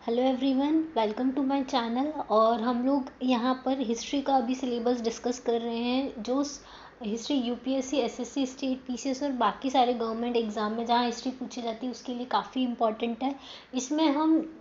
Hello everyone, welcome to my channel. और हम लोग यहाँ पर हिस्ट्री का अभी सिलेबस डिस्कस कर रहे हैं। जो history UPSC, SSC, state, PCS और बाकी सारे गवर्नमेंट एग्जाम में जहाँ हिस्ट्री पूछी जाती है उसके लिए काफ़ी इम्पॉर्टेंट है। इसमें हम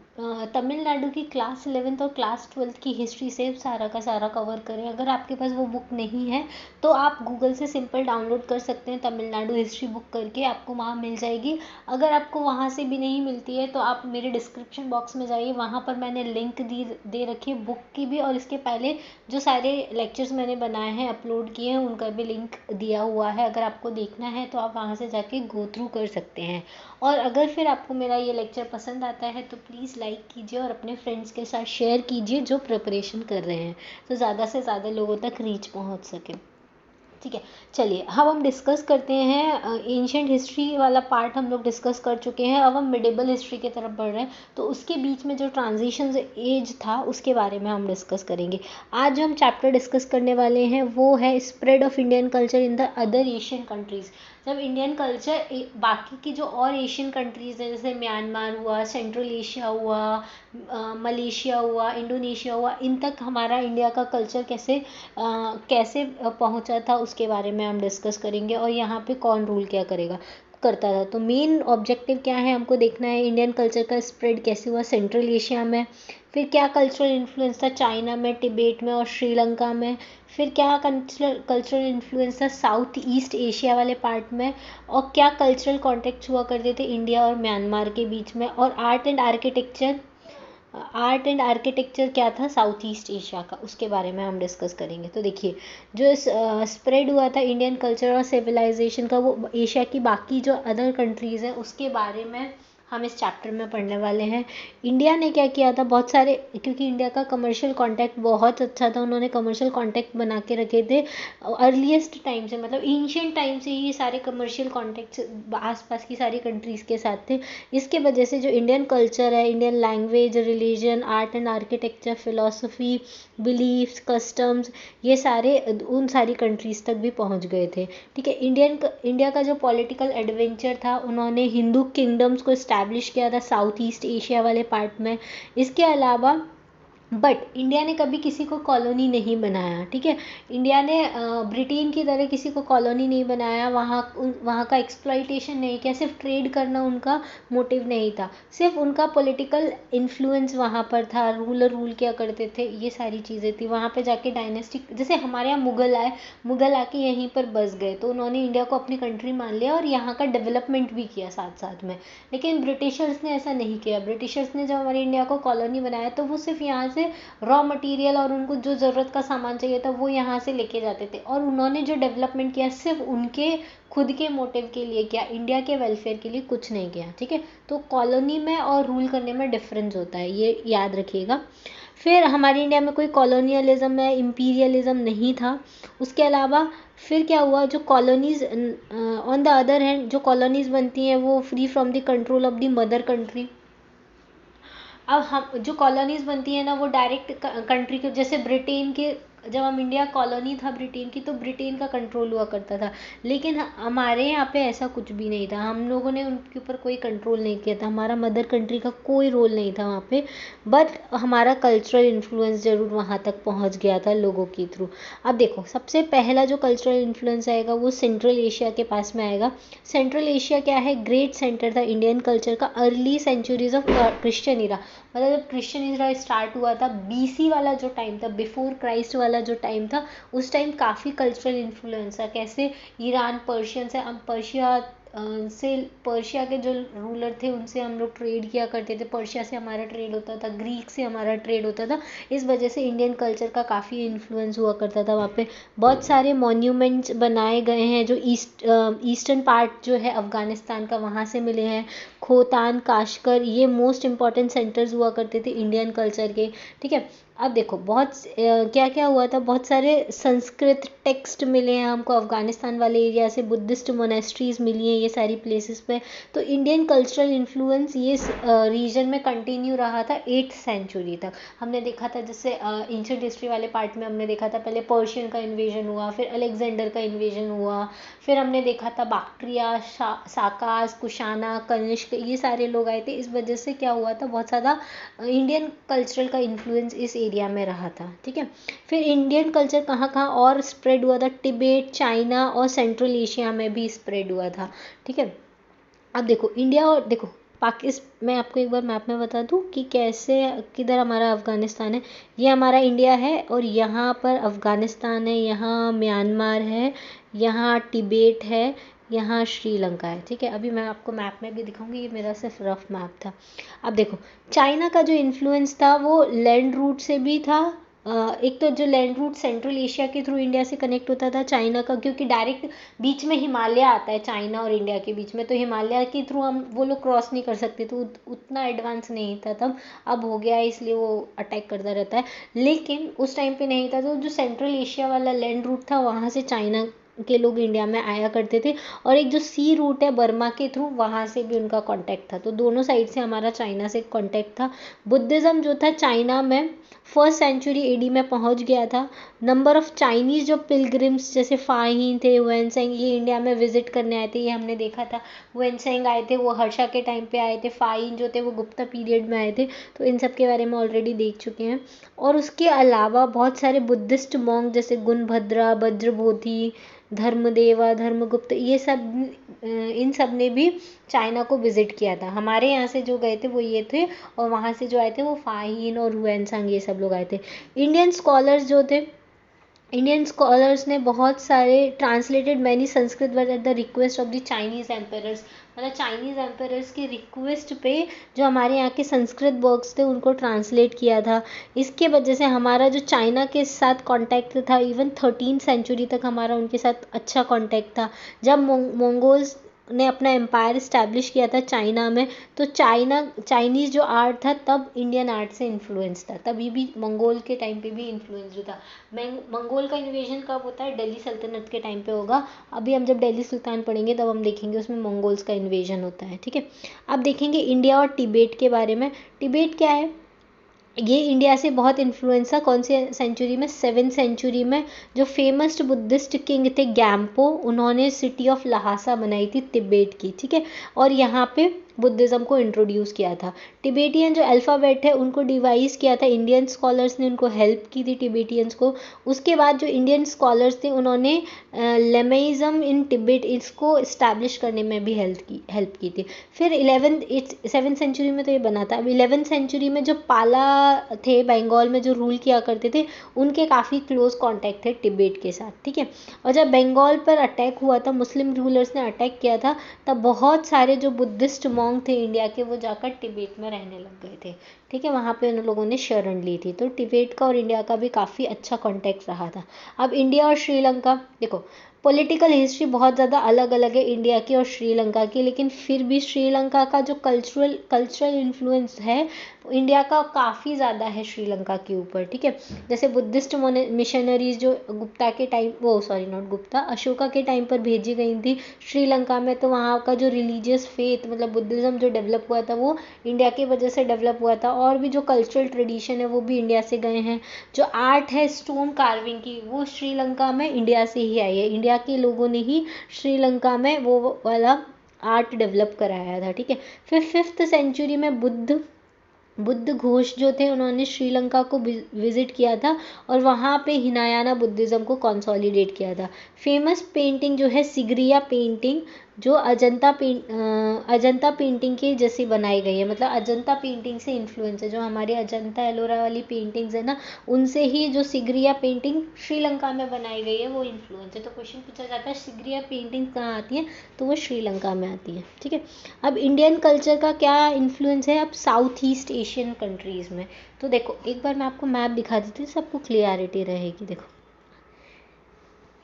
तमिलनाडु की क्लास 11th और क्लास 12th की हिस्ट्री से सारा का सारा कवर करें। अगर आपके पास वो बुक नहीं है तो आप गूगल से सिंपल डाउनलोड कर सकते हैं, तमिलनाडु हिस्ट्री बुक करके आपको वहाँ मिल जाएगी। अगर आपको वहाँ से भी नहीं मिलती है तो आप मेरे डिस्क्रिप्शन बॉक्स में जाइए, वहाँ पर मैंने लिंक दे रखी है बुक की भी, और इसके पहले जो सारे लेक्चर्स मैंने बनाए हैं, अपलोड किए हैं, उनका भी लिंक दिया हुआ है। अगर आपको देखना है तो आप वहाँ से जाके गो थ्रू कर सकते हैं। और अगर फिर आपको मेरा ये लेक्चर पसंद आता है तो प्लीज़ लाइक कीजिए और अपने फ्रेंड्स के साथ शेयर कीजिए जो प्रिपरेशन कर रहे हैं, तो ज़्यादा से ज़्यादा लोगों तक रीच पहुँच सके। ठीक है, चलिए अब हम डिस्कस करते हैं। एंशियंट हिस्ट्री वाला पार्ट हम लोग डिस्कस कर चुके हैं। अब हम मिडेबल हिस्ट्री की तरफ बढ़ रहे हैं, तो उसके बीच में जो ट्रांजिशन एज था उसके बारे में हम डिस्कस करेंगे। आज जो हम चैप्टर डिस्कस करने वाले हैं वो है spread of Indian culture in the other Asian countries. जब इंडियन कल्चर बाकी की जो और एशियन कंट्रीज़ है, जैसे म्यांमार हुआ, सेंट्रल एशिया हुआ, मलेशिया हुआ, इंडोनेशिया हुआ, इन तक हमारा इंडिया का कल्चर कैसे पहुंचा था उसके बारे में हम डिस्कस करेंगे। और यहाँ पे कौन रूल क्या करता था। तो मेन ऑब्जेक्टिव क्या है, हमको देखना है इंडियन कल्चर का स्प्रेड कैसे हुआ सेंट्रल एशिया में, फिर क्या कल्चरल इन्फ्लुएंस था चाइना में, तिब्बत में और श्रीलंका में, फिर क्या कल्चरल इन्फ्लुएंस था साउथ ईस्ट एशिया वाले पार्ट में, और क्या कल्चरल कॉन्टेक्ट हुआ करते थे इंडिया और म्यांमार के बीच में, और आर्ट एंड आर्किटेक्चर क्या था साउथ ईस्ट एशिया का, उसके बारे में हम डिस्कस करेंगे। तो देखिए, जो स्प्रेड हुआ था इंडियन कल्चर और सिविलाइजेशन का, वो एशिया की बाकी जो अदर कंट्रीज़ हैं उसके बारे में हम इस चैप्टर में पढ़ने वाले हैं। इंडिया ने क्या किया था, बहुत सारे, क्योंकि इंडिया का कमर्शियल कॉन्टैक्ट बहुत अच्छा था, उन्होंने कमर्शियल कॉन्टैक्ट बना के रखे थे अर्लीस्ट टाइम से, मतलब एंशियंट टाइम से ही सारे कमर्शियल कॉन्टैक्ट्स आसपास की सारी कंट्रीज़ के साथ थे। इसके वजह से जो इंडियन कल्चर है, Indian language, religion, art and architecture, philosophy, beliefs, customs, ये सारे उन सारी कंट्रीज़ तक भी पहुंच गए थे। ठीक है, इंडिया का जो पॉलिटिकल एडवेंचर था, उन्होंने हिंदू किंगडम्स को इस्टेब्लिश किया था साउथ ईस्ट एशिया वाले पार्ट में। इसके अलावा बट इंडिया ने कभी किसी को कॉलोनी नहीं बनाया। ठीक है, इंडिया ने ब्रिटेन की तरह किसी को कॉलोनी नहीं बनाया, वहाँ का एक्सप्लॉइटेशन नहीं किया, सिर्फ ट्रेड करना उनका मोटिव नहीं था, सिर्फ उनका पॉलिटिकल इन्फ्लुएंस वहाँ पर था, रूल किया करते थे, ये सारी चीज़ें थी। वहाँ पे जाके डायनेस्टिक, जैसे हमारे यहाँ मुगल आके यहीं पर बस गए तो उन्होंने इंडिया को अपनी कंट्री मान लिया और यहाँ का डेवलपमेंट भी किया साथ साथ में। लेकिन ब्रिटिशर्स ने ऐसा नहीं किया। ब्रिटिशर्स ने जब हमारी इंडिया को कॉलोनी बनाया तो वो सिर्फ यहाँ से रॉ मटेरियल और उनको जो ज़रूरत का सामान चाहिए था वो यहाँ से लेके जाते थे, और उन्होंने जो डेवलपमेंट किया सिर्फ उनके खुद के मोटिव के लिए किया, इंडिया के वेलफेयर के लिए कुछ नहीं किया। ठीक है, तो कॉलोनी में और रूल करने में डिफरेंस होता है, ये याद रखिएगा। फिर हमारी इंडिया में कोई कॉलोनियलिज्म या इम्पीरियलिज्म नहीं था। उसके अलावा फिर क्या हुआ, जो colonies on the other hand जो कॉलोनीज बनती हैं वो free from the control of the mother country. अब हम जो कॉलोनीज बनती है ना वो डायरेक्ट कंट्री के, जैसे ब्रिटेन के, जब हम इंडिया कॉलोनी था ब्रिटेन की तो ब्रिटेन का कंट्रोल हुआ करता था। लेकिन हमारे यहाँ पे ऐसा कुछ भी नहीं था, हम लोगों ने उनके ऊपर कोई कंट्रोल नहीं किया था, हमारा मदर कंट्री का कोई रोल नहीं था वहाँ पे। बट हमारा कल्चरल इन्फ्लुएंस ज़रूर वहाँ तक पहुँच गया था लोगों के थ्रू। अब देखो, सबसे पहला जो कल्चरल इन्फ्लुएंस आएगा वो सेंट्रल एशिया के पास में आएगा। सेंट्रल एशिया क्या है, ग्रेट सेंटर था इंडियन कल्चर का, अर्ली सेंचुरीज ऑफ क्रिश्चियन इरा, मतलब जब क्रिश्चियन इरा स्टार्ट हुआ था, बीसी वाला जो टाइम था, बिफोर क्राइस्ट वाला जो टाइम था, उस टाइम काफ़ी कल्चरल इन्फ्लुएंस था। कैसे, ईरान, पर्शियन से, हम पर्शिया के जो रूलर थे उनसे हम लोग ट्रेड किया करते थे, पर्शिया से हमारा ट्रेड होता था, ग्रीक से हमारा ट्रेड होता था। इस वजह से इंडियन कल्चर का काफ़ी इन्फ्लुएंस हुआ करता था वहाँ पे। बहुत सारे मॉन्यूमेंट्स बनाए गए हैं जो ईस्टर्न पार्ट जो है अफ़गानिस्तान का, वहाँ से मिले हैं। खोतान, काशकर, ये मोस्ट इंपॉर्टेंट सेंटर्स हुआ करते थे इंडियन कल्चर के। ठीक है, अब देखो बहुत क्या क्या हुआ था, बहुत सारे संस्कृत टेक्स्ट मिले हैं हमको अफ़गानिस्तान वाले एरिया से, बुद्धिस्ट मोनेस्ट्रीज मिली हैं ये सारी प्लेसेस पे। तो इंडियन कल्चरल इन्फ्लुएंस ये रीजन में कंटिन्यू रहा था 8th सेंचुरी तक। हमने देखा था जैसे एंशिएंट हिस्ट्री वाले पार्ट में हमने देखा था पहले पर्शियन का इन्वेजन हुआ, फिर अलेक्जेंडर का इन्वेजन हुआ, फिर हमने देखा था बाक्ट्रिया, साकास, कुशाना, कनिष्क, ये सारे लोग आए थे। इस वजह से क्या हुआ था, बहुत ज़्यादा इंडियन कल्चरल का इन्फ्लुएंस इस एरिया में रहा था। ठीक है, फिर इंडियन कल्चर कहाँ कहाँ और स्प्रेड हुआ था, तिब्बत, चाइना और सेंट्रल एशिया में भी स्प्रेड हुआ था। ठीक है, अब देखो इंडिया और देखो पाकिस्तान, मैं आपको एक बार मैप में बता दूं कि कैसे, किधर हमारा अफ़गानिस्तान है, ये हमारा इंडिया है और यहाँ पर अफ़गानिस्तान है, यहाँ म्यांमार है, यहाँ तिब्बत है, यहाँ श्रीलंका है। ठीक है, अभी मैं आपको मैप में भी दिखाऊंगी, ये मेरा सिर्फ रफ मैप था। अब देखो चाइना का जो इन्फ्लुएंस था वो लैंड रूट से भी था। एक तो जो लैंड रूट सेंट्रल एशिया के थ्रू इंडिया से कनेक्ट होता था चाइना का, क्योंकि डायरेक्ट बीच में हिमालय आता है चाइना और इंडिया के बीच में, तो हिमालय के थ्रू हम वो लोग क्रॉस नहीं कर सकते, तो उतना एडवांस नहीं था तब। अब हो गया है इसलिए वो अटैक करता रहता है, लेकिन उस टाइम पे नहीं था। तो जो सेंट्रल एशिया वाला लैंड रूट था वहाँ से चाइना के लोग इंडिया में आया करते थे, और एक जो सी रूट है बर्मा के थ्रू, वहाँ से भी उनका कांटेक्ट था। तो दोनों साइड से हमारा चाइना से कांटेक्ट था। बुद्धिज़्म जो था चाइना में 1st सेंचुरी एडी में पहुंच गया था। नंबर ऑफ चाइनीज़ जो पिलग्रिम्स जैसे फाहिन थे, वेनसेंग, ये इंडिया में विजिट करने आए थे, ये हमने देखा था। वेनसेंग आए थे, वो हर्षा के टाइम पे आए थे। फाहिन जो थे वो गुप्ता पीरियड में आए थे। तो इन सब के बारे में ऑलरेडी देख चुके हैं। और उसके अलावा बहुत सारे बुद्धिस्ट मॉन्क जैसे गुणभद्रा, वज्रबोधि, धर्मदेवा, धर्मगुप्त, ये सब इन सब ने भी चाइना को विजिट किया था। हमारे यहाँ से जो गए थे वो ये थे, और वहाँ से जो आए थे वो फाहिन और हुएनसांग, ये सब लोग आए थे। इंडियन स्कॉलर्स जो थे, इंडियन स्कॉलर्स ने बहुत सारे translated many Sanskrit word at the request of the Chinese emperors, मतलब चाइनीज़ एम्पेरर्स की रिक्वेस्ट पे जो हमारे यहाँ के संस्कृत वर्क्स थे उनको ट्रांसलेट किया था। इसके वजह से हमारा जो चाइना के साथ कांटेक्ट था, इवन 13th सेंचुरी तक हमारा उनके साथ अच्छा कांटेक्ट था। जब मंगोल्स ने अपना एम्पायर इस्टेब्लिश किया था चाइना में, तो चाइनीज़ जो आर्ट था तब इंडियन आर्ट से इन्फ्लुएंस था। तभी भी मंगोल के टाइम पे भी इन्फ्लुएंस जो था। मंगोल का इन्वेजन कब होता है, दिल्ली सल्तनत के टाइम पे होगा। अभी हम जब दिल्ली सुल्तान पढ़ेंगे तब हम देखेंगे उसमें मंगोल्स का इन्वेजन होता है। ठीक है, अब देखेंगे इंडिया और तिब्बत के बारे में। तिब्बत क्या है, ये इंडिया से बहुत इन्फ्लुएंस था। कौन सी सेंचुरी में, 7th सेंचुरी में। जो फेमस बुद्धिस्ट किंग थे गैम्पो, उन्होंने सिटी ऑफ लहासा बनाई थी तिब्बत की। ठीक है, और यहाँ पे बुद्धिज़्म को इंट्रोड्यूस किया था। टिबेटियन जो अल्फ़ाबेट है उनको डिवाइस किया था इंडियन स्कॉलर्स ने, उनको हेल्प की थी टिबेटियंस को। उसके बाद जो इंडियन स्कॉलर्स थे उन्होंने लेमेइज्म इन तिब्बत, इसको इस्टेब्लिश करने में भी हेल्प की थी। फिर 7th सेंचुरी में तो ये बना था। अब 11th सेंचुरी में जो पाला थे बंगाल में जो रूल किया करते थे, उनके काफ़ी क्लोज कॉन्टैक्ट थे तिब्बत के साथ। ठीक है, और जब बंगाल पर अटैक हुआ था, मुस्लिम रूलर्स ने अटैक किया था, तब बहुत सारे जो बुद्धिस्ट मॉन्क थे इंडिया के वो जाकर तिब्बत में रहने लग गए थे। ठीक है, वहाँ पे उन लोगों ने शरण ली थी। तो तिब्बत का और इंडिया का भी काफ़ी अच्छा कॉन्टैक्ट रहा था। अब इंडिया और श्रीलंका, देखो पॉलिटिकल हिस्ट्री बहुत ज़्यादा अलग अलग है इंडिया की और श्रीलंका की, लेकिन फिर भी श्रीलंका का जो कल्चरल इन्फ्लुएंस है इंडिया का काफ़ी ज़्यादा है श्रीलंका के ऊपर। ठीक है, जैसे बुद्धिस्ट मिशनरीज जो गुप्ता के टाइम, वो सॉरी नॉट गुप्ता, अशोका के टाइम पर भेजी गई थी श्रीलंका में, तो वहाँ का जो रिलीजियस फेथ मतलब बुद्धिज़्म जो डेवलप हुआ था वो इंडिया की वजह से डेवलप हुआ था। और भी जो कल्चरल ट्रेडिशन है वो भी इंडिया से गए हैं। जो आर्ट है स्टोन कार्विंग की, वो श्रीलंका में इंडिया से ही आई है। इंडिया के लोगों ने ही श्रीलंका में वो वाला आर्ट डेवलप कराया था। ठीक है, फिर 5th सेंचुरी में बुद्ध घोष जो थे उन्होंने श्रीलंका को विजिट किया था और वहाँ पे हिनायाना बुद्धिज़्म को कंसोलिडेट किया था। फेमस पेंटिंग जो है सिगरिया पेंटिंग, जो अजंता पेंटिंग के जैसी बनाई गई है, मतलब अजंता पेंटिंग से इन्फ्लुएंस है। जो हमारे अजंता एलोरा वाली पेंटिंग्स है ना, उनसे ही जो सिगरिया पेंटिंग श्रीलंका में बनाई गई है वो इन्फ्लुएंस है। तो क्वेश्चन पूछा जाता है सिगरिया पेंटिंग कहाँ आती है, तो वो श्रीलंका में आती है। ठीक है, अब इंडियन कल्चर का क्या इन्फ्लुएंस है अब साउथ ईस्ट एशियन कंट्रीज़ में। तो देखो एक बार मैं आपको मैप दिखा देती हूँ, सबको क्लियरिटी रहेगी। देखो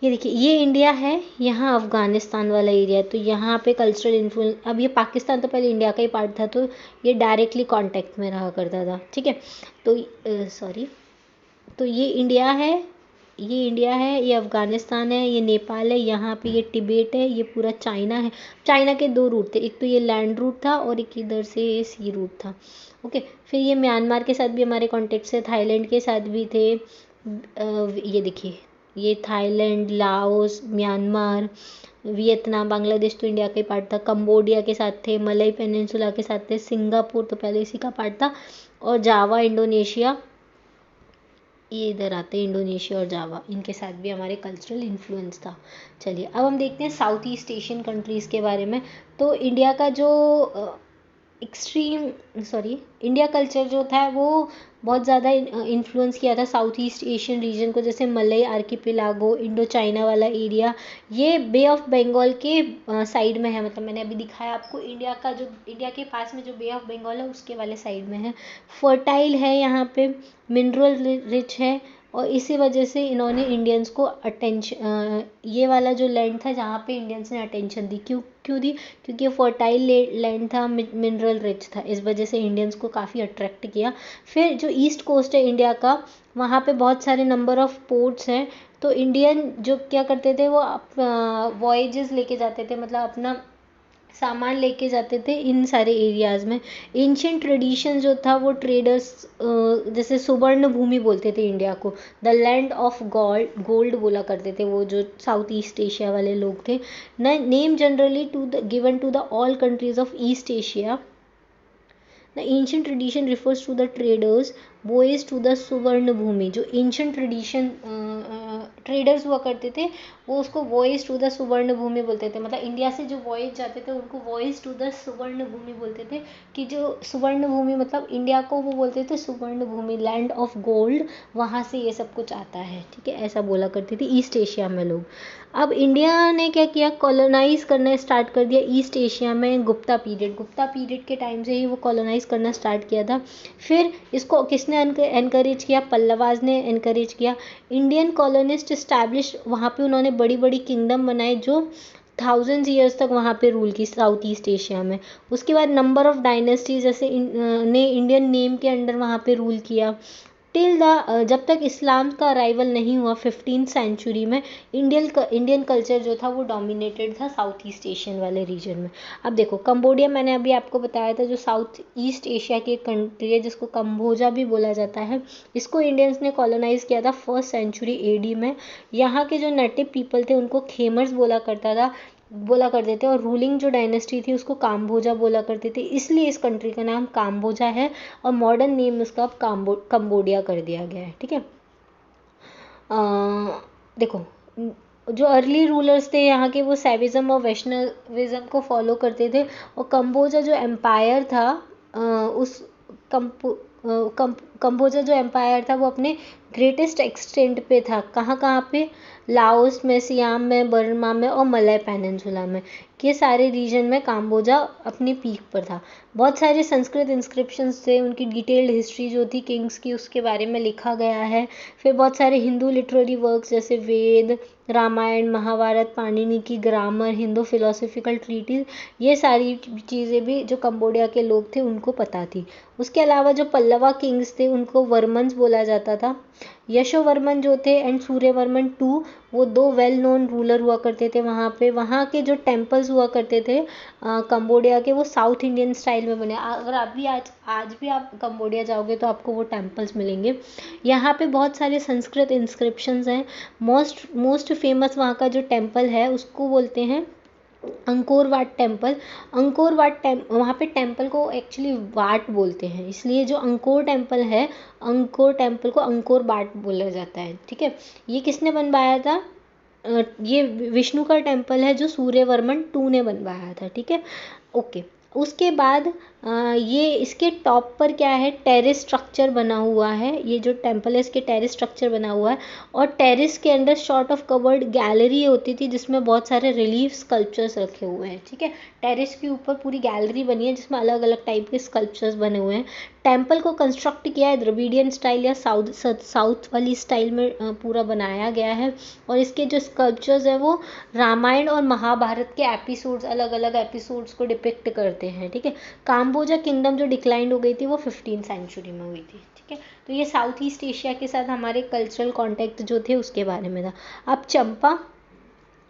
ये देखिए, ये इंडिया है, यहाँ अफ़गानिस्तान वाला एरिया है। तो यहाँ पे कल्चरल इन्फ्लुएंस, अब ये पाकिस्तान तो पहले इंडिया का ही पार्ट था, तो ये डायरेक्टली कांटेक्ट में रहा करता था। ठीक है, तो सॉरी, तो ये इंडिया है, ये इंडिया है, ये अफ़गानिस्तान है, ये नेपाल है, यहाँ पे ये तिब्बत है, ये पूरा चाइना है। चाइना के 2 रूट थे, एक तो ये लैंड रूट था और एक इधर से सी रूट था। ओके, फिर ये म्यांमार के साथ भी हमारे कॉन्टेक्ट से, थाईलैंड के साथ भी थे। ये देखिए, ये Thailand, Laos, Myanmar, Vietnam, Bangladesh तो इंडिया का ही पार्ट था, कंबोडिया के साथ थे, मलई पेनिनसुला के साथ थे, सिंगापुर तो पहले इसी का पार्ट था, और जावा, इंडोनेशिया, ये इधर आते हैं, इंडोनेशिया और जावा, इनके साथ भी हमारे कल्चरल इन्फ्लुएंस था। चलिए अब हम देखते हैं साउथ ईस्ट एशियन कंट्रीज़ के बारे में। तो इंडिया का जो इंडिया कल्चर जो था वो बहुत ज़्यादा इन्फ्लुएंस किया था साउथ ईस्ट एशियन रीजन को, जैसे मलई आर्किपेलागो, इंडो चाइना वाला एरिया, ये बे ऑफ बंगाल के साइड में है। मतलब मैंने अभी दिखाया आपको, इंडिया के पास में जो बे ऑफ बंगाल है उसके वाले साइड में है। फर्टाइल है यहाँ पे, मिनरल रिच है, और इसी वजह से इन्होंने इंडियंस को अटेंशन, ये वाला जो लैंड था जहाँ पे इंडियंस ने अटेंशन दी, क्यों दी, क्योंकि ये फर्टाइल लैंड था, मिनरल रिच था, इस वजह से इंडियंस को काफ़ी अट्रैक्ट किया। फिर जो ईस्ट कोस्ट है इंडिया का, वहाँ पे बहुत सारे नंबर ऑफ पोर्ट्स हैं, तो इंडियन जो क्या करते थे वो वॉयजेस लेके जाते थे, मतलब अपना सामान लेके जाते थे इन सारे एरियाज़ में। एंशियंट ट्रेडिशन जो था वो ट्रेडर्स, जैसे सुवर्ण भूमि बोलते थे इंडिया को, द लैंड ऑफ गोल्ड बोला करते थे वो जो साउथ ईस्ट एशिया वाले लोग थे। Name generally given to the all countries of East Asia. The ancient tradition refers to the traders voyage to the Suvarna Bhumi. जो एंशियंट ट्रेडिशन ट्रेडर्स हुआ करते थे वो उसको वॉयज टू द सुवर्ण भूमि बोलते थे, मतलब इंडिया से जो वॉयज जाते थे उनको वॉयज टू द सुवर्ण भूमि बोलते थे, कि जो सुवर्ण भूमि मतलब इंडिया को वो बोलते थे सुवर्ण भूमि, लैंड ऑफ गोल्ड, वहाँ से ये सब कुछ आता है, ठीक है, ऐसा बोला करते थे ईस्ट एशिया में लोग। अब इंडिया ने क्या किया, कॉलोनाइज करना स्टार्ट कर दिया ईस्ट एशिया में। गुप्ता पीरियड के टाइम से ही वो कॉलोनाइज करना स्टार्ट किया था। फिर इसको किसने एनकरेज किया, पल्लवाज ने एनकरेज किया। इंडियन कॉलोनिस्ट इस्टेब्लिश, वहाँ पे उन्होंने बड़ी बड़ी किंगडम बनाए जो थाउजेंड्स ईयर्स तक वहाँ पे रूल की साउथ ईस्ट एशिया में। उसके बाद नंबर ऑफ डायनेस्टीज जैसे ने इंडियन नेम के अंडर वहाँ पे रूल किया टिल जब तक इस्लाम का अराइवल नहीं हुआ 15th सेंचुरी में। इंडियन कल्चर जो था वो डोमिनेटेड था साउथ ईस्ट एशियन वाले रीजन में। अब देखो, कंबोडिया मैंने अभी आपको बताया था जो साउथ ईस्ट एशिया की एक कंट्री है जिसको कंबोजा भी बोला जाता है। इसको इंडियंस ने कॉलोनाइज किया था 1st सेंचुरी AD में। यहाँ के जो नेटिव पीपल थे उनको खेमर्स बोला करते थे, और रूलिंग जो डायनेस्टी थी उसको काम्बोजा बोला करते थे, इसलिए इस कंट्री का नाम काम्बोजा है, और मॉडर्न नेम उसका अब कंबोडिया कर दिया गया है, ठीक है। देखो, जो अर्ली रूलर्स थे यहाँ के वो सैविज्म और वैष्णविज्म को फॉलो करते थे, और कंबोजा जो एम्पायर था उस कंबोजा जो एम्पायर था वो अपने ग्रेटेस्ट एक्सटेंट पे था। कहाँ पे, लाओस में, सियाम में, बर्मा में और मलय पेनिनसुला में, ये सारे रीजन में काम्बोजा अपनी पीक पर था। बहुत सारे संस्कृत इंस्क्रिप्शंस थे, उनकी डिटेल्ड हिस्ट्री जो थी किंग्स की उसके बारे में लिखा गया है। फिर बहुत सारे हिंदू लिटरेरी वर्क्स जैसे वेद, रामायण, महाभारत, पाणिनि की ग्रामर, हिंदू फिलोसफिकल ट्रीटीज, ये सारी चीज़ें भी जो कंबोडिया के लोग थे उनको पता थी। उसके अलावा जो पल्लवा किंग्स थे उनको वर्मन्स बोला जाता था। यशोवर्मन जो थे एंड सूर्यवर्मन 2, वो 2 वेल नोन रूलर हुआ करते थे वहाँ पे। वहाँ के जो टेम्पल्स हुआ करते थे कंबोडिया के, वो साउथ इंडियन स्टाइल में बने। अगर आज भी आप कंबोडिया जाओगे तो आपको वो टेम्पल्स मिलेंगे। यहाँ पे बहुत सारे संस्कृत इंस्क्रिप्शंस हैं। मोस्ट फेमस वहाँ का जो टेम्पल है उसको बोलते हैं अंकोर वाट टेम्पल। वहाँ पे टेम्पल को एक्चुअली वाट बोलते हैं, इसलिए जो अंकोर टेम्पल है, अंकोर टेम्पल को अंकोर वाट बोला जाता है, ठीक है। ये किसने बनवाया था, ये विष्णु का टेम्पल है जो सूर्यवर्मन 2 ने बनवाया था, ठीक है, ओके। उसके बाद ये इसके टॉप पर क्या है, टेरेस स्ट्रक्चर बना हुआ है। ये जो टेम्पल है इसके टेरेस स्ट्रक्चर बना हुआ है, और टेरेस के अंदर शॉर्ट ऑफ कवर्ड गैलरी होती थी जिसमें बहुत सारे रिलीफ स्कल्पचर्स रखे हुए हैं, ठीक है। टेरेस के ऊपर पूरी गैलरी बनी है जिसमें अलग अलग टाइप के स्कल्पचर्स बने हुए हैं। टेम्पल को कंस्ट्रक्ट किया है द्रविडियन स्टाइल या साउथ वाली स्टाइल में पूरा बनाया गया है। और इसके जो स्कल्पचर्स हैं वो रामायण और महाभारत के एपिसोड्स, अलग अलग एपिसोड्स को डिपिक्ट करते हैं। ठीक है, काम्बोजा किंगडम जो डिक्लाइंड हो गई थी वो 15th सेंचुरी में हुई थी। ठीक है, तो ये साउथ ईस्ट एशिया के साथ हमारे कल्चरल कॉन्टेक्ट जो थे उसके बारे में था। अब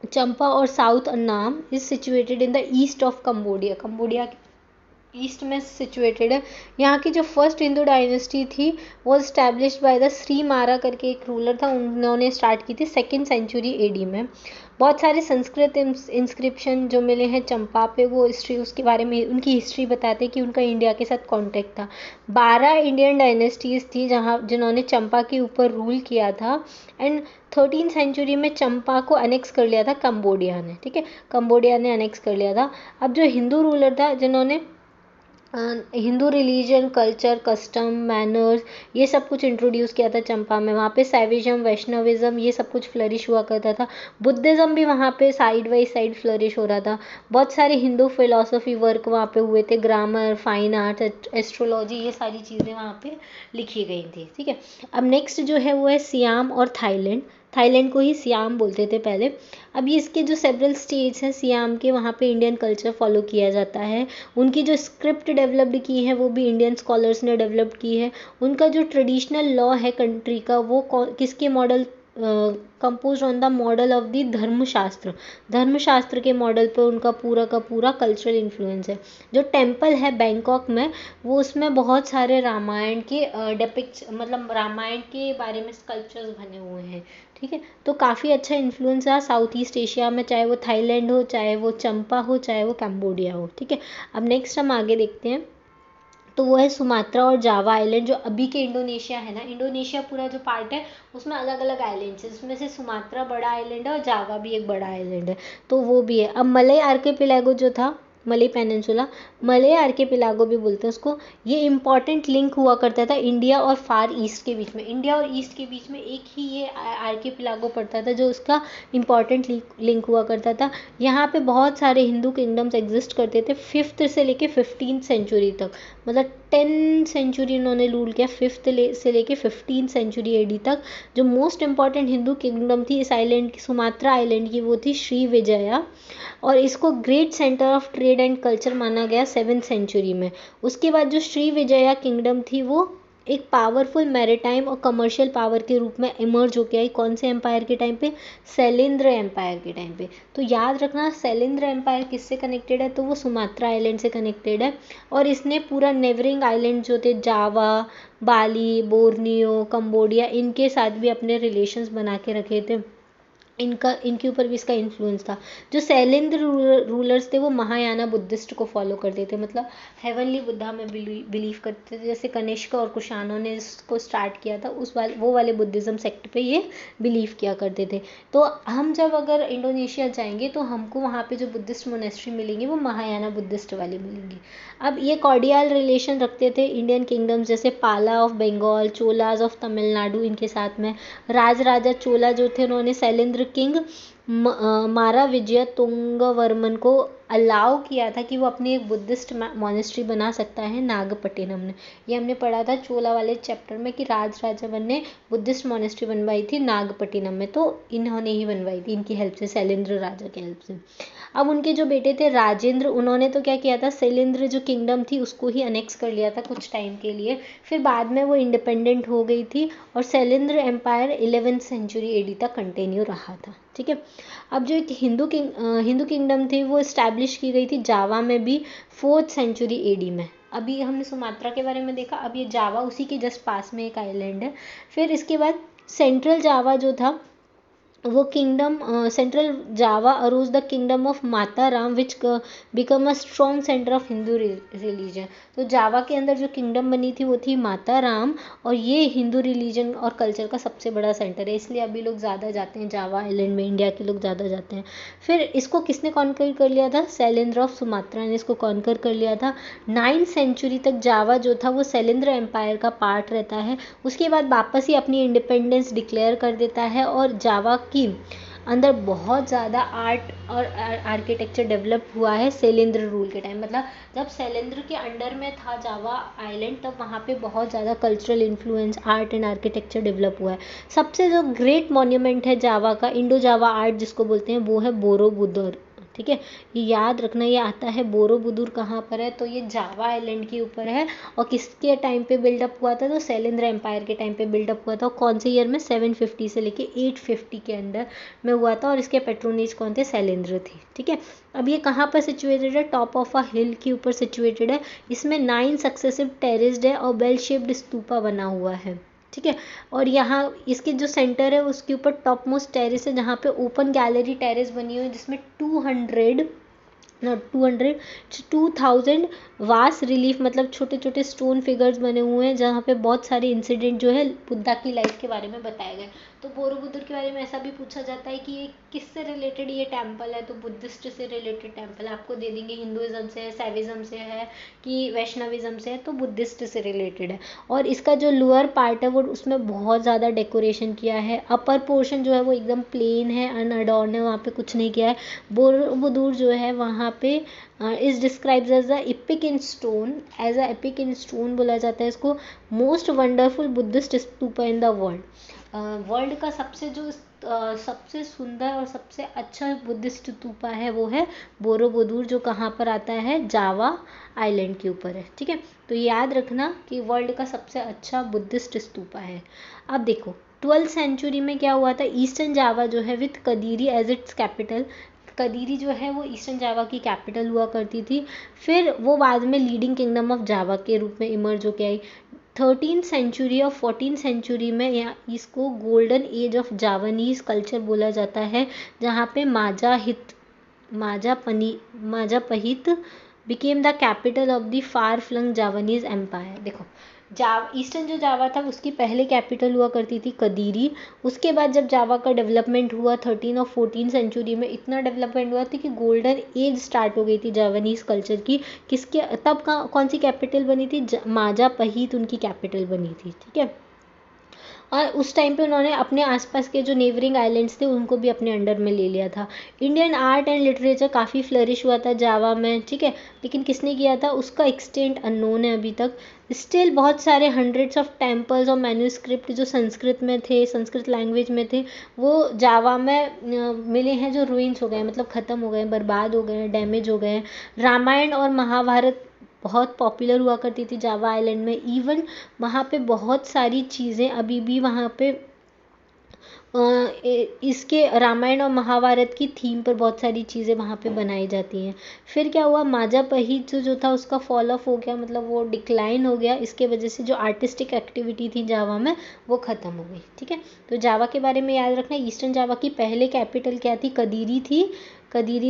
चंपा और south Annam is situated in the east of Cambodia. Cambodia east में सिचुएटेड है। यहाँ की जो फर्स्ट हिंदू डायनेस्टी थी वो स्टैब्लिश्ड बाय द श्री मारा करके एक रूलर था, उन्होंने स्टार्ट की थी 2nd सेंचुरी एडी में। बहुत सारे संस्कृत इंस्क्रिप्शन जो मिले हैं चंपा पे, वो हिस्ट्री उसके बारे में उनकी हिस्ट्री बताते हैं कि उनका इंडिया के साथ कॉन्टेक्ट था। 12 इंडियन डायनेस्टीज थी जिन्होंने चंपा के ऊपर रूल किया था। एंड 13th सेंचुरी में चंपा को अनेक्स कर लिया था कंबोडिया ने। ठीक है, कंबोडिया ने अनेक्स कर लिया था। अब जो हिंदू रूलर था जिन्होंने Hindu religion, culture, custom, manners ये सब कुछ इंट्रोड्यूस किया था चंपा में। वहाँ पे सैविज्म, वैष्णविज्म ये सब कुछ फ्लरिश हुआ करता था। बुद्धिज़्म भी वहाँ पे साइड बाई साइड फ्लरिश हो रहा था। बहुत सारे हिंदू फिलोसफी वर्क वहाँ पे हुए थे, ग्रामर, फाइन आर्ट, एस्ट्रोलॉजी ये सारी चीज़ें वहाँ पे लिखी गई थी। ठीक है, अब नेक्स्ट जो है वो है सियाम और थाईलैंड। थाईलैंड को ही सियाम बोलते थे पहले। अब ये इसके जो सेवरल स्टेट्स हैं सियाम के, वहाँ पे इंडियन कल्चर फॉलो किया जाता है। उनकी जो स्क्रिप्ट डेवलप्ड की है वो भी इंडियन स्कॉलर्स ने डेवलप की है। उनका जो ट्रेडिशनल लॉ है कंट्री का वो किसके model, compose on the model of the धर्मशास्त्र के मॉडल पर उनका पूरा का पूरा कल्चरल इन्फ्लुएंस है। जो टेम्पल है बैंकॉक में वो उसमें बहुत सारे रामायण के मतलब रामायण के बारे में स्कल्पचर्स बने हुए हैं। ठीक है, तो काफ़ी अच्छा इन्फ्लुएंस रहा साउथ ईस्ट एशिया में, चाहे वो थाईलैंड हो, चाहे वो चंपा हो, चाहे वो कंबोडिया हो। ठीक है, अब नेक्स्ट हम आगे देखते हैं, तो वो है सुमात्रा और जावा आइलैंड जो अभी के इंडोनेशिया है ना। इंडोनेशिया पूरा जो पार्ट है उसमें अलग अलग आइलैंड्स है, उसमें से सुमात्रा बड़ा आइलैंड है और जावा भी एक बड़ा आइलैंड है, तो वो भी है। अब मलय आर्किपेलागो जो था, मलय पेनिनसुला, मलय आर्किपेलागो भी बोलते हैं उसको, ये इंपॉर्टेंट लिंक हुआ करता था इंडिया और फार ईस्ट के बीच में। इंडिया और ईस्ट के बीच में एक ही ये आर्किपेलागो पड़ता था जो उसका इंपॉर्टेंट लिंक हुआ करता था। यहाँ पे बहुत सारे हिंदू किंगडम्स एग्जिस्ट करते थे 5th से लेके 15th सेंचुरी तक, मतलब 10 सेंचुरी इन्होंने रूल किया, 5th से लेके 15th सेंचुरी एडी तक। जो मोस्ट इंपॉर्टेंट हिंदू किंगडम थी इस आइलैंड की, सुमात्रा आइलैंड की, वो थी श्री विजया, और इसको great centre of trade and culture माना गया 7th सेंचुरी में। उसके बाद जो श्री विजया किंगडम थी वो एक पावरफुल मैरिटाइम और कमर्शियल पावर के रूप में इमर्ज होकर आई। कौन से एम्पायर के टाइम पे? शैलेंद्र एम्पायर के टाइम पे। तो याद रखना शैलेंद्र एम्पायर किससे कनेक्टेड है, तो वो सुमात्रा आइलैंड से कनेक्टेड है। और इसने पूरा नेबरिंग आइलैंड जो थे जावा, बाली, बोर्नियो, कंबोडिया, इनके साथ भी अपने रिलेशंस बना के रखे थे। इनके ऊपर भी इसका इन्फ्लुएंस था। जो शैलेंद्र रूलर्स थे वो महायाना बुद्धिस्ट को फॉलो करते थे, मतलब हेवनली बुद्धा में बिलीव करते थे। जैसे कनिष्क और कुशानों ने इसको स्टार्ट किया था, वो वाले बुद्धिज़्म सेक्ट पे ये बिलीव किया करते थे। तो हम जब अगर इंडोनेशिया जाएंगे तो हमको वहाँ पे जो बुद्धिस्ट मोनेस्ट्री मिलेंगी वो महायाना बुद्धिस्ट वाली मिलेंगी। अब ये कॉर्डियल रिलेशन रखते थे इंडियन किंगडम्स जैसे पाला ऑफ बंगाल, चोलाज ऑफ तमिलनाडु, इनके साथ में राजा चोला जो थे उन्होंने शैलेंद्र किंग मारा विजय तुंगवर्मन को अलाउ किया था कि वो अपनी एक बुद्धिस्ट मोनेस्ट्री बना सकता है नागपट्टिनम में। ये हमने पढ़ा था चोला वाले चैप्टर में कि राजा ने बुद्धिस्ट मोनेस्ट्री बनवाई थी नागपट्टिनम में, तो इन्होंने ही बनवाई थी, इनकी हेल्प से, शैलेंद्र राजा की हेल्प से। अब उनके जो बेटे थे राजेंद्र, उन्होंने तो क्या किया था, शैलेंद्र जो किंगडम थी उसको ही अनेक्स कर लिया था कुछ टाइम के लिए, फिर बाद में वो इंडिपेंडेंट हो गई थी और Shailendra empire 11th century AD तक कंटिन्यू रहा था। ठीक है, अब जो एक हिंदू किंगडम थी वो इस्टेब्लिश की गई थी जावा में भी 4th सेंचुरी एडी में। अभी हमने सुमात्रा के बारे में देखा, अब ये जावा उसी के जस्ट पास में एक आइलैंड है। फिर इसके बाद सेंट्रल जावा जो था वो kingdom, central Java arose the kingdom of Mataram which become a strong centre of Hindu religion. तो जावा के अंदर जो किंगडम बनी थी वो थी माता राम, और ये हिंदू रिलीजन और कल्चर का सबसे बड़ा सेंटर है, इसलिए अभी लोग ज़्यादा जाते हैं जावा आइलैंड में, इंडिया के लोग ज़्यादा जाते हैं। फिर इसको किसने कॉन्कर कर लिया था, शैलेंद्र ऑफ सुमात्रा ने इसको कॉन्कर कर लिया था। 9th सेंचुरी तक जावा जो था वो शैलेंद्र एम्पायर का पार्ट रहता है। उसके बाद वापस ही अपनी इंडिपेंडेंस डिक्लेयर कर देता है और जावा की अंदर बहुत ज़्यादा आर्ट और आर्किटेक्चर डेवलप हुआ है शैलेंद्र रूल के टाइम। मतलब जब शैलेंद्र के अंडर में था जावा आइलैंड, तब वहाँ पे बहुत ज़्यादा cultural influence, art and architecture develop हुआ है। सबसे जो ग्रेट मॉन्यूमेंट है जावा का, इंडो जावा आर्ट जिसको बोलते हैं, वो है बोरोबुदर। ठीक है, ये याद रखना, ये आता है बोरोबुदुर कहाँ पर है, तो ये जावा आइलैंड के ऊपर है। और किसके टाइम पे बिल्डअप हुआ था, तो शैलेंद्र एम्पायर के टाइम पे बिल्डअप हुआ था। और कौन से ईयर में, 750 से लेके 850 के अंदर में हुआ था। और इसके पेट्रोनेज कौन थे, शैलेंद्र थे। ठीक है, अब ये कहाँ पर सिचुएटेड है, टॉप ऑफ अ हिल के ऊपर सिचुएटेड है। इसमें 9 सक्सेसिव टेरेस्ड है और बेल शेप्ड स्तूपा बना हुआ है। ठीक है, और यहाँ इसके जो सेंटर है उसके ऊपर टॉप मोस्ट टेरेस है, जहाँ पे ओपन गैलरी टेरेस बनी हुई है, जिसमें 2000 वास रिलीफ, मतलब छोटे छोटे स्टोन फिगर्स बने हुए हैं, जहाँ पे बहुत सारे इंसिडेंट जो है बुद्धा की लाइफ के बारे में बताए गए। तो बोरोबुदुर के बारे में ऐसा भी पूछा जाता है कि ये किससे रिलेटेड ये टेम्पल है, तो बुद्धिस्ट से रिलेटेड टेम्पल आपको दे देंगे। हिंदुइज्म से है, सैविज्म से है, कि वैष्णविज्म से है, तो बुद्धिस्ट से रिलेटेड है। और इसका जो लोअर पार्ट है वो, उसमें बहुत ज़्यादा डेकोरेशन किया है। अपर पोर्शन जो है वो एकदम प्लेन है, अनअडॉर्न है, वहाँ पे कुछ नहीं किया है। बोरोबुदुर जो है वहाँ पे is described as a epic in stone, as a epic in stone बोला जाता है इसको। Most wonderful Buddhist stupa in the world. World का सबसे जो सबसे सुंदर और सबसे अच्छा बुद्धिस्ट स्तूपा है वो है बोरोबुदुर, जो कहाँ पर आता है, जावा आइलैंड के ऊपर है। ठीक है, तो याद रखना कि वर्ल्ड का सबसे अच्छा बुद्धिस्ट स्तूपा है। अब देखो 12th सेंचुरी में क्या हुआ था, ईस्टर्न जावा जो है विथ कदीरी एज इट्स कैपिटल, कदीरी जो है वो ईस्टर्न जावा की कैपिटल हुआ करती थी। फिर वो बाद में लीडिंग किंगडम ऑफ जावा के रूप में इमर्ज होके आई। 13th सेंचुरी और 14th सेंचुरी में यहाँ इसको golden age of Javanese culture बोला जाता है, जहाँ पे Majapahit became the capital of the far flung Javanese empire. देखो ईस्टर्न जो जावा था उसकी पहले कैपिटल हुआ करती थी कदीरी। उसके बाद जब जावा का डेवलपमेंट हुआ 13 और 14 सेंचुरी में, इतना डेवलपमेंट हुआ था कि गोल्डन एज स्टार्ट हो गई थी जावानीज कल्चर की। किसके तब कौन सी कैपिटल बनी थी, माजापहित उनकी कैपिटल बनी थी। ठीक है, और उस टाइम पे उन्होंने अपने आसपास के जो नेबरिंग आइलैंड्स थे उनको भी अपने अंडर में ले लिया था। इंडियन आर्ट एंड लिटरेचर काफ़ी फ्लरिश हुआ था जावा में। ठीक है, लेकिन किसने किया था उसका एक्सटेंट अननोन है अभी तक। स्टिल बहुत सारे हंड्रेड्स ऑफ टेम्पल्स और मैन्यूस्क्रिप्ट जो संस्कृत में थे, संस्कृत लैंग्वेज में थे, वो जावा में मिले हैं, जो रुइंस हो गए, मतलब ख़त्म हो गए, बर्बाद हो गए, डैमेज हो गए। रामायण और महाभारत बहुत पॉपुलर हुआ करती थी जावा आइलैंड में। इवन वहाँ पे बहुत सारी चीज़ें अभी भी वहाँ पे इसके रामायण और महाभारत की थीम पर बहुत सारी चीज़ें वहाँ पे बनाई जाती हैं। फिर क्या हुआ, माजापहित जो था उसका फॉल ऑफ हो गया, मतलब वो डिक्लाइन हो गया। इसके वजह से जो आर्टिस्टिक एक्टिविटी थी जावा में वो ख़त्म हो गई। ठीक है, तो जावा के बारे में याद रखना, ईस्टर्न जावा की पहले कैपिटल क्या थी, कदीरी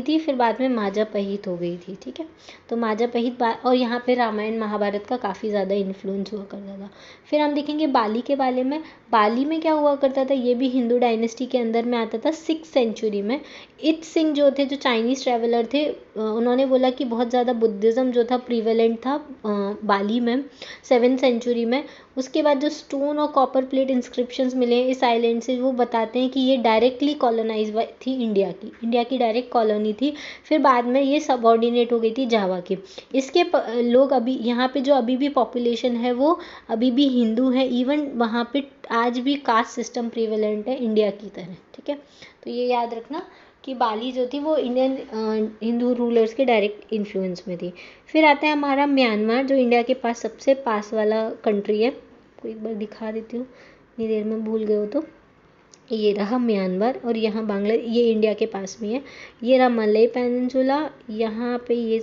थी, फिर बाद में माजापहित हो गई थी। ठीक है, तो माजापहित और यहाँ पे रामायण महाभारत का काफ़ी ज़्यादा इन्फ्लुएंस हुआ करता था। फिर हम देखेंगे बाली के बारे में। बाली में क्या हुआ करता था, ये भी हिंदू डायनेस्टी के अंदर में आता था 6th सेंचुरी में। इत सिंह जो थे, जो चाइनीज़ ट्रैवलर थे, उन्होंने बोला कि बहुत ज़्यादा बुद्धिज़्म जो था प्रीवेलेंट था बाली में 7th सेंचुरी में। उसके बाद जो स्टोन और कॉपर प्लेट इंस्क्रिप्शंस मिले इस आइलैंड से, वो बताते हैं कि ये डायरेक्टली कॉलोनाइज थी इंडिया की डायरेक्ट कॉलोनी थी। फिर बाद में ये सबऑर्डिनेट हो गई थी जावा की। इसके लोग अभी यहाँ पे जो अभी भी पॉपुलेशन है वो अभी भी हिंदू है। इवन वहाँ पे आज भी कास्ट सिस्टम प्रीवेलेंट है इंडिया की तरह। ठीक है, तो ये याद रखना कि बाली जो थी वो इंडियन हिंदू रूलर्स के डायरेक्ट इन्फ्लुएंस में थी। फिर आता है हमारा म्यांमार, जो इंडिया के पास सबसे पास वाला कंट्री है। को एक बार दिखा देती हूँ, इतनी देर में भूल गए हो तो। ये रहा म्यांमार, और यहाँ बांग्ला, ये इंडिया के पास में है। ये रहा मलय पेनिनसुला, यहाँ पे ये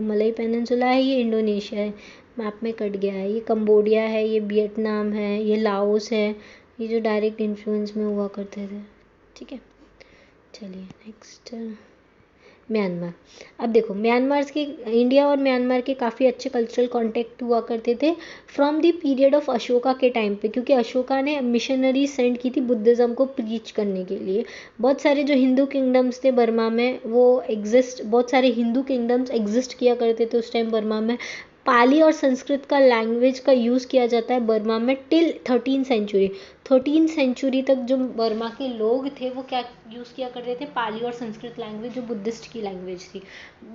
मलय पेनिनसुला है, ये इंडोनेशिया है, मैप में कट गया है। ये कंबोडिया है, ये वियतनाम है, ये लाओस है, ये जो डायरेक्ट इन्फ्लुएंस में हुआ करते थे। ठीक है, चलिए नेक्स्ट म्यांमार। अब देखो म्यांमार के, इंडिया और म्यांमार के काफ़ी अच्छे कल्चरल कॉन्टेक्ट हुआ करते थे from the period of Ashoka के टाइम पे, क्योंकि अशोका ने मिशनरी सेंड की थी बुद्धिज़्म को प्रीच करने के लिए। बहुत सारे जो हिंदू किंगडम्स थे बर्मा में वो बहुत सारे हिंदू किंगडम्स एग्जिस्ट किया करते थे उस टाइम बर्मा में। पाली और संस्कृत का लैंग्वेज का यूज़ किया जाता है बर्मा में till 13th century. 13th century तक जो बर्मा के लोग थे वो क्या यूज़ किया करते थे, पाली और संस्कृत लैंग्वेज, जो बुद्धिस्ट की लैंग्वेज थी।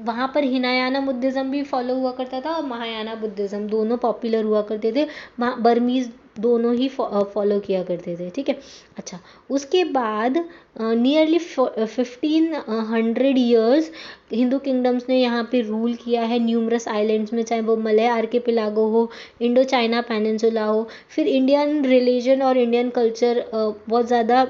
वहाँ पर हिनायाना बुद्धिज़्म भी फॉलो हुआ करता था और महायाना बुद्धिज़्म, दोनों पॉपुलर हुआ करते थे। बर्मीज़ दोनों ही फॉलो किया करते थे, ठीक है। अच्छा, उसके बाद नियरली 1500 ईयर्स हिंदू किंगडम्स ने यहाँ पे रूल किया है न्यूमरस आइलैंड्स में, चाहे वो मलय आर्किपेलागो हो, इंडो चाइना पेनिनसुला हो। फिर इंडियन रिलीजन और इंडियन कल्चर बहुत ज़्यादा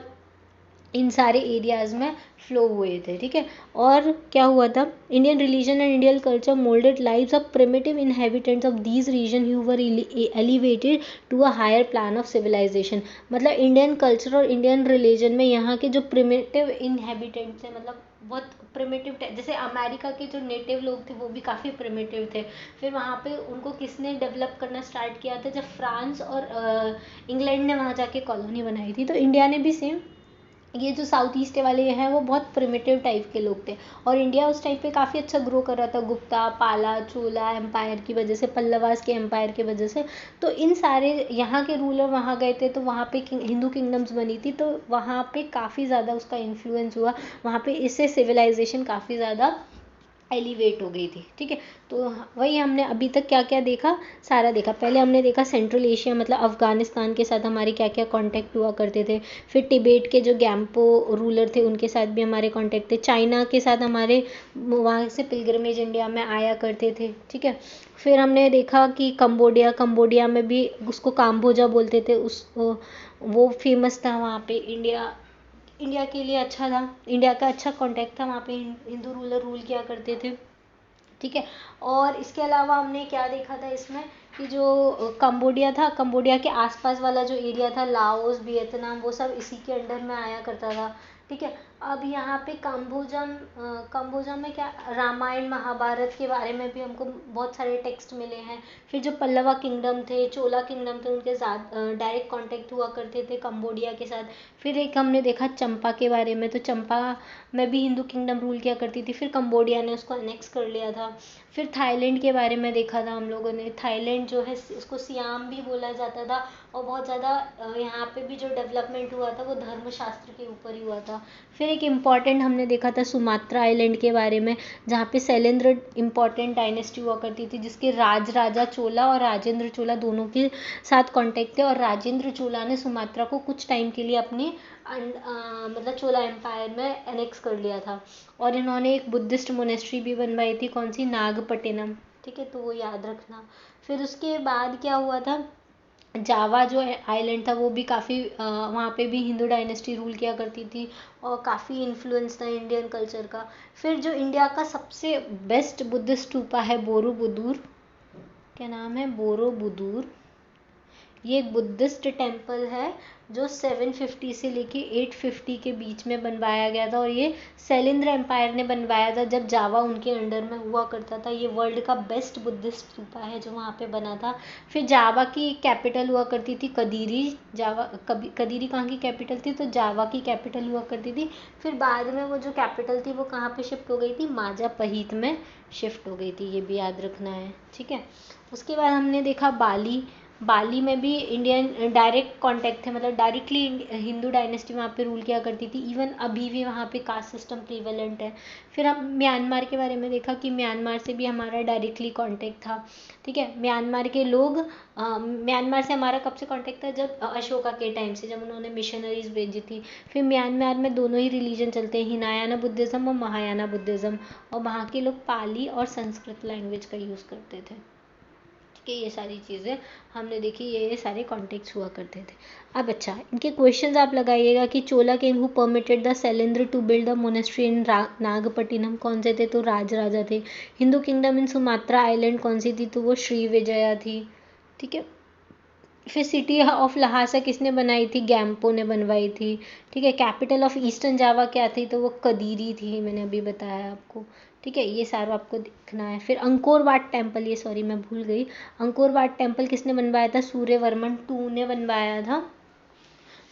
इन सारे एरियाज़ में फ्लो हुए थे, ठीक है। और क्या हुआ था, Indian religion and Indian culture moulded lives of primitive inhabitants of these region who were elevated to a higher plan of civilisation. मतलब इंडियन कल्चर और इंडियन रिलीजन में यहाँ के जो प्रिमिटिव इनहेबिटेंट्स हैं, मतलब बहुत प्रिमिटिव, जैसे अमेरिका के जो नेटिव लोग थे वो भी काफ़ी प्रिमिटिव थे। फिर वहाँ पे उनको किसने डेवलप करना स्टार्ट किया था, जब फ्रांस और इंग्लैंड ने वहाँ जाके कॉलोनी बनाई थी। तो इंडिया ने भी सेम, ये जो साउथ ईस्ट वाले हैं वो बहुत प्रिमिटिव टाइप के लोग थे, और इंडिया उस टाइप पे काफ़ी अच्छा ग्रो कर रहा था गुप्ता, पाला, चोला एम्पायर की वजह से, पल्लवास के एम्पायर की वजह से। तो इन सारे यहाँ के रूलर वहाँ गए थे, तो वहाँ पे हिंदू किंगडम्स बनी थी, तो वहाँ पे काफ़ी ज़्यादा उसका इन्फ्लुएंस हुआ, वहाँ पे इससे सिविलाइजेशन काफ़ी ज़्यादा एलिवेट हो गई थी, ठीक है। तो वही हमने अभी तक क्या क्या देखा, सारा देखा। पहले हमने देखा सेंट्रल एशिया, मतलब अफ़गानिस्तान के साथ हमारे क्या क्या कांटेक्ट हुआ करते थे। फिर तिब्बत के जो गैम्पो रूलर थे उनके साथ भी हमारे कांटेक्ट थे। चाइना के साथ हमारे वहाँ से पिलग्रमेज इंडिया में आया करते थे, ठीक है। फिर हमने देखा कि कंबोडिया में भी उसको काम्बोजा बोलते थे, उस वो फेमस था वहाँ पे। इंडिया के लिए अच्छा था, इंडिया का अच्छा कांटेक्ट था, वहाँ पे हिंदू रूलर रूल किया करते थे, ठीक है। और इसके अलावा हमने क्या देखा था इसमें, कि जो कंबोडिया था, कंबोडिया के आसपास वाला जो एरिया था, लाओस, वियतनाम, वो सब इसी के अंडर में आया करता था, ठीक है। अब यहाँ पे कंबोजम में क्या, रामायण महाभारत के बारे में भी हमको बहुत सारे टेक्स्ट मिले हैं। फिर जो पल्लवा किंगडम थे, चोला किंगडम थे, उनके साथ डायरेक्ट कांटेक्ट हुआ करते थे कंबोडिया के साथ। फिर एक हमने देखा चंपा के बारे में, तो चंपा में भी हिंदू किंगडम रूल किया करती थी, फिर कंबोडिया ने उसको अनेक्स कर लिया था। फिर थाईलैंड के बारे में देखा था हम लोगों ने, थाईलैंड जो है उसको सियाम भी बोला जाता था, और बहुत ज़्यादा यहाँ पे भी जो डेवलपमेंट हुआ था वो धर्मशास्त्र के ऊपर ही हुआ था। फिर एक इम्पॉर्टेंट हमने देखा था सुमात्रा आइलैंड के बारे में, जहाँ पे शैलेंद्र इम्पॉर्टेंट डायनेस्टी हुआ करती थी, जिसके राजा चोला और राजेंद्र चोला दोनों के साथ कॉन्टेक्ट थे, और राजेंद्र चोला ने सुमात्रा को कुछ टाइम के लिए अपने मतलब चोला एम्पायर में एनेक्स कर लिया था। और इन्होंने एक बुद्धिस्ट मोनेस्ट्री भी बनवाई थी, कौन सी, नागपट्टिनम, ठीक है, तो वो याद रखना। फिर उसके बाद क्या हुआ था, जावा जो आइलैंड था वो भी काफ़ी वहाँ पे भी हिंदू डायनेस्टी रूल किया करती थी, और काफ़ी इन्फ्लुएंस था इंडियन कल्चर का। फिर जो इंडिया का सबसे बेस्ट बुद्धिस्ट स्तूपा है बोरोबुदूर, क्या नाम है, बोरोबुदूर, ये एक बुद्धिस्ट टेम्पल है जो 750 से लेके 850 के बीच में बनवाया गया था, और ये शैलेंद्र एम्पायर ने बनवाया था जब जावा उनके अंडर में हुआ करता था। ये वर्ल्ड का बेस्ट बुद्धिस्ट स्तूपा है जो वहाँ पे बना था। फिर जावा की कैपिटल हुआ करती थी कदीरी, कदीरी कहाँ की कैपिटल थी, तो जावा की कैपिटल हुआ करती थी। फिर बाद में वो जो कैपिटल थी वो कहाँ पे शिफ्ट हो गई थी, माजापहित में शिफ्ट हो गई थी, ये भी याद रखना है, ठीक है। उसके बाद हमने देखा बाली में भी इंडियन डायरेक्ट कांटेक्ट थे, मतलब डायरेक्टली हिंदू डायनेस्टी वहाँ पे रूल किया करती थी, इवन अभी भी वहाँ पे कास्ट सिस्टम प्रीवेलेंट है। फिर हम म्यांमार के बारे में देखा कि म्यांमार से भी हमारा डायरेक्टली कांटेक्ट था, ठीक है। म्यांमार के लोग म्यांमार से हमारा कब से कांटेक्ट था, जब अशोका के टाइम से, जब उन्होंने मिशनरीज भेजी थी। फिर म्यांमार में दोनों ही रिलीजन चलते हैं, हिनायाना बुद्धिज़्म और महायाना बुद्धिज़्म, और वहाँ के लोग पाली और संस्कृत लैंग्वेज का यूज़ करते थे, कि ये सारी चीज़ें हमने देखी, ये सारे कॉन्टेक्ट्स हुआ करते थे। अब अच्छा, इनके क्वेश्चंस आप लगाइएगा कि Chola king who permitted the Shailendra to build the monastery in Nagapattinam, कौन से थे, तो राजा थे। Hindu kingdom in Sumatra island कौन सी थी, तो वो श्री विजया थी, ठीक है। फिर सिटी ऑफ लहासा किसने बनाई थी, गैम्पो ने बनवाई थी, ठीक है। कैपिटल ऑफ ईस्टर्न जावा क्या थी, तो वो कदीरी थी, मैंने अभी बताया आपको, ठीक है। ये सारा आपको देखना है। फिर अंकोर वाट टेम्पल, ये सॉरी मैं भूल गई, अंकोर वाट टेम्पल किसने बनवाया था, सूर्यवर्मन 2 ने बनवाया था।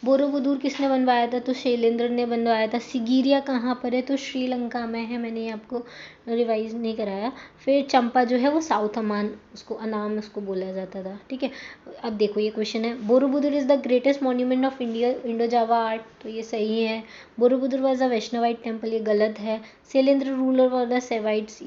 बोरोबुदूर किसने बनवाया था? तो शैलेंद्र ने बनवाया था। सिगिरिया कहाँ पर है? तो श्रीलंका में है, मैंने ये आपको रिवाइज नहीं कराया। फिर चंपा जो है वो साउथ अमान, उसको अनाम उसको बोला जाता था, ठीक है। अब देखो ये क्वेश्चन है, Borobudur is the greatest monument of India Indo Java art, तो ये सही है। Borobudur was a Vaishnavite temple, ये गलत है। Shailendra ruler was the Saivites,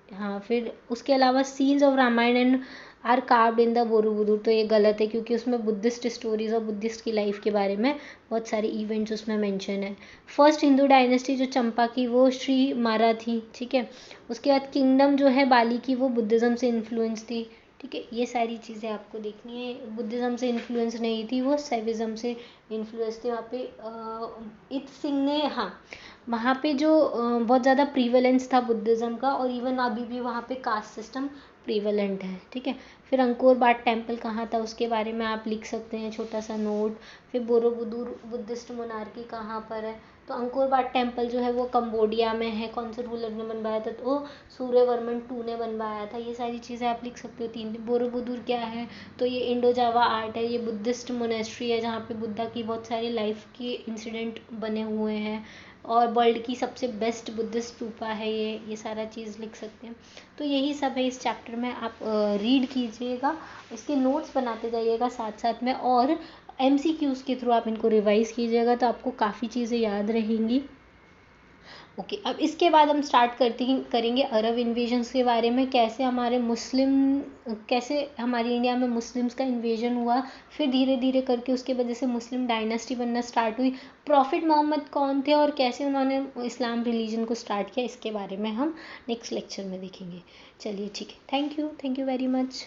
हाँ। फिर उसके अलावा scenes of Ramayana and are carved in the Borobudur, तो ये गलत है क्योंकि उसमें बुद्धिस्ट स्टोरीज और बुद्धिस्ट की लाइफ के बारे में बहुत सारे इवेंट्स उसमें मेंशन है। फर्स्ट हिंदू डायनेस्टी जो चंपा की वो श्री मारा थी, ठीक है। उसके बाद किंगडम जो है बाली की वो बुद्धिज़्म से इन्फ्लुएंस थी, ठीक है। ये सारी चीज़ें आपको देखनी है। बुद्धिज़्म से इन्फ्लुएंस नहीं थी वो, सैविज़्म से इन्फ्लुएंस थी। वहाँ पे इत सिंह ने, हाँ, वहाँ पे जो बहुत ज़्यादा प्रीवेलेंस था बुद्धिज़्म का, और इवन अभी भी वहाँ पे कास्ट सिस्टम प्रीवेलेंट है, ठीक है। फिर अंकोर वाट टेम्पल कहाँ था उसके बारे में आप लिख सकते हैं छोटा सा नोट। फिर बोरोबुदूर बुद्धिस्ट मोनार्की कहाँ पर है? तो अंकोर वाट टेम्पल जो है वो कंबोडिया में है। कौन से रूलर ने बनवाया था? तो सूर्यवर्मन 2 ने बनवाया था। ये सारी चीज़ें आप लिख सकते हो। 3 बोरोबुदूर क्या है? तो ये इंडो जावा आर्ट है, ये बुद्धिस्ट मोनेस्ट्री है जहाँ पे बुद्धा की बहुत सारी लाइफ के इंसिडेंट बने हुए हैं, और वर्ल्ड की सबसे बेस्ट बुद्धिस्ट स्तूपा है ये सारा चीज़ लिख सकते हैं। तो यही सब है इस चैप्टर में, आप रीड कीजिएगा, इसके नोट्स बनाते जाइएगा साथ साथ में, और MCQs के थ्रू आप इनको रिवाइज कीजिएगा तो आपको काफ़ी चीज़ें याद रहेंगी। ओके, अब इसके बाद हम स्टार्ट करेंगे अरब इन्वेजन्स के बारे में, कैसे हमारी इंडिया में मुस्लिम्स का इन्वेजन हुआ, फिर धीरे धीरे करके उसके वजह से मुस्लिम डायनेस्टी बनना स्टार्ट हुई, प्रॉफिट मोहम्मद कौन थे और कैसे उन्होंने इस्लाम रिलीजन को स्टार्ट किया, इसके बारे में हम नेक्स्ट लेक्चर में देखेंगे। चलिए ठीक है, थैंक यू वेरी मच।